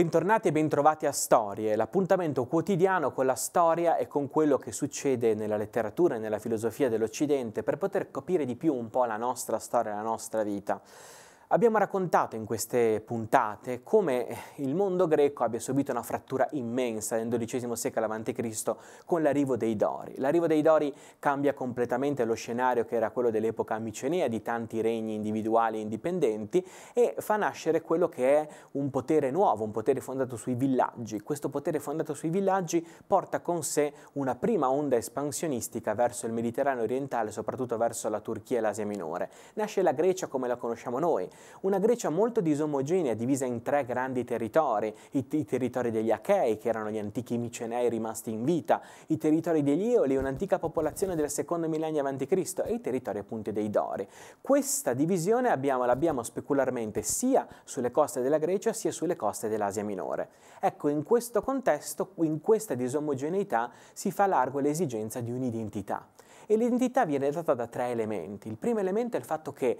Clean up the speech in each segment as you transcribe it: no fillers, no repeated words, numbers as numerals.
Bentornati e bentrovati a Storie, l'appuntamento quotidiano con la storia e con quello che succede nella letteratura e nella filosofia dell'Occidente per poter capire di più un po' la nostra storia e la nostra vita. Abbiamo raccontato in queste puntate come il mondo greco abbia subito una frattura immensa nel XII secolo a.C. con l'arrivo dei Dori. L'arrivo dei Dori cambia completamente lo scenario che era quello dell'epoca micenea di tanti regni individuali e indipendenti e fa nascere quello che è un potere nuovo, un potere fondato sui villaggi. Questo potere fondato sui villaggi porta con sé una prima onda espansionistica verso il Mediterraneo orientale, soprattutto verso la Turchia e l'Asia Minore. Nasce la Grecia come la conosciamo noi. Una Grecia molto disomogenea, divisa in tre grandi territori, i territori degli Achei, che erano gli antichi micenei rimasti in vita, i territori degli Eoli, un'antica popolazione del secondo millennio a.C., e i territori appunto dei Dori. Questa divisione l'abbiamo specularmente sia sulle coste della Grecia sia sulle coste dell'Asia Minore. Ecco, in questo contesto, in questa disomogeneità, si fa largo l'esigenza di un'identità. E l'identità viene data da tre elementi. Il primo elemento è il fatto che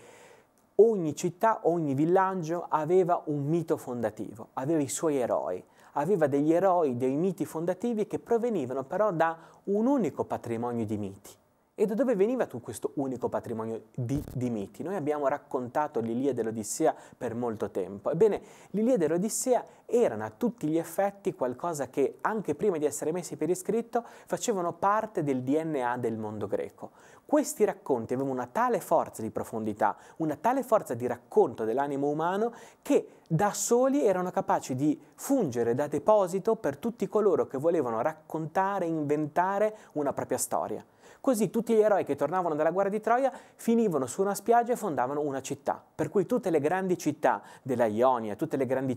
ogni città, ogni villaggio aveva un mito fondativo, aveva i suoi eroi, aveva degli eroi, dei miti fondativi che provenivano però da un unico patrimonio di miti. E da dove veniva tutto questo unico patrimonio di miti? Noi abbiamo raccontato l'Iliade e l'Odissea per molto tempo. Ebbene, l'Iliade e l'Odissea erano a tutti gli effetti qualcosa che, anche prima di essere messi per iscritto, facevano parte del DNA del mondo greco. Questi racconti avevano una tale forza di profondità, una tale forza di racconto dell'animo umano che da soli erano capaci di fungere da deposito per tutti coloro che volevano raccontare, inventare una propria storia. Così tutti gli eroi che tornavano dalla guerra di Troia finivano su una spiaggia e fondavano una città. Per cui tutte le grandi città della Ionia, tutte le grandi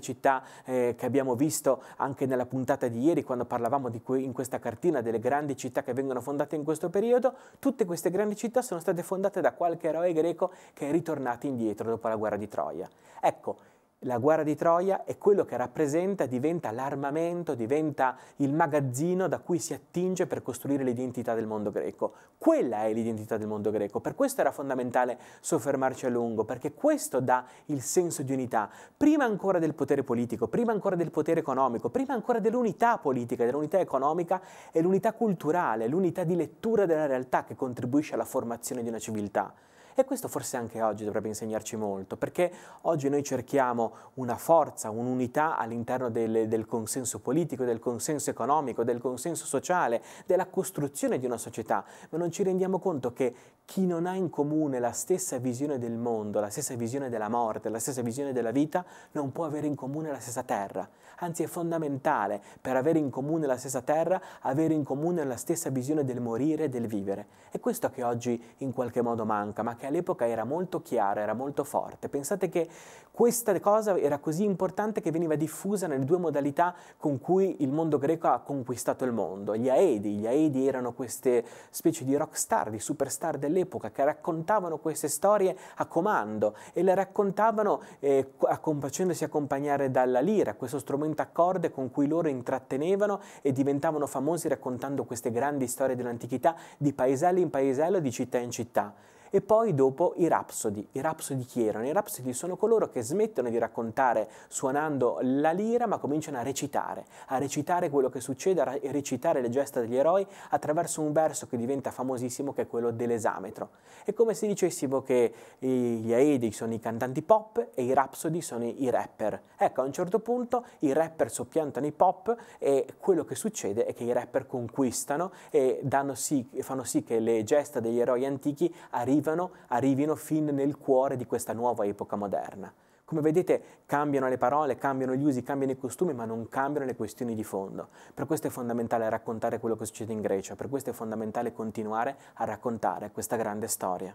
città che abbiamo visto anche nella puntata di ieri quando parlavamo in questa cartina delle grandi città che vengono fondate in questo periodo, tutte queste grandi città sono state fondate da qualche eroe greco che è ritornato indietro dopo la guerra di Troia. Ecco, la guerra di Troia è quello che rappresenta, diventa l'armamento, diventa il magazzino da cui si attinge per costruire l'identità del mondo greco. Quella è l'identità del mondo greco, per questo era fondamentale soffermarci a lungo, perché questo dà il senso di unità, prima ancora del potere politico, prima ancora del potere economico, prima ancora dell'unità politica, dell'unità economica e l'unità culturale, l'unità di lettura della realtà che contribuisce alla formazione di una civiltà. E questo forse anche oggi dovrebbe insegnarci molto, perché oggi noi cerchiamo una forza, un'unità all'interno del consenso politico, del consenso economico, del consenso sociale, della costruzione di una società, ma non ci rendiamo conto che chi non ha in comune la stessa visione del mondo, la stessa visione della morte, la stessa visione della vita, non può avere in comune la stessa terra. Anzi, è fondamentale per avere in comune la stessa terra, avere in comune la stessa visione del morire e del vivere. È questo che oggi in qualche modo manca, ma che all'epoca era molto chiara, era molto forte. Pensate che questa cosa era così importante che veniva diffusa nelle due modalità con cui il mondo greco ha conquistato il mondo. Gli Aedi erano queste specie di rockstar, di superstar dell'epoca che raccontavano queste storie a comando e le raccontavano facendosi accompagnare dalla lira, questo strumento a corde con cui loro intrattenevano e diventavano famosi raccontando queste grandi storie dell'antichità di paesello in paesello, di città in città. E poi dopo i rapsodi chi erano? I rapsodi sono coloro che smettono di raccontare suonando la lira ma cominciano a recitare quello che succede, a recitare le gesta degli eroi attraverso un verso che diventa famosissimo che è quello dell'esametro. È come se dicessimo che gli Aedi sono i cantanti pop e i rapsodi sono i rapper. Ecco, a un certo punto i rapper soppiantano i pop e quello che succede è che i rapper conquistano e fanno sì che le gesta degli eroi antichi arrivino fin nel cuore di questa nuova epoca moderna. Come vedete cambiano le parole, cambiano gli usi, cambiano i costumi, ma non cambiano le questioni di fondo. Per questo è fondamentale raccontare quello che succede in Grecia, per questo è fondamentale continuare a raccontare questa grande storia.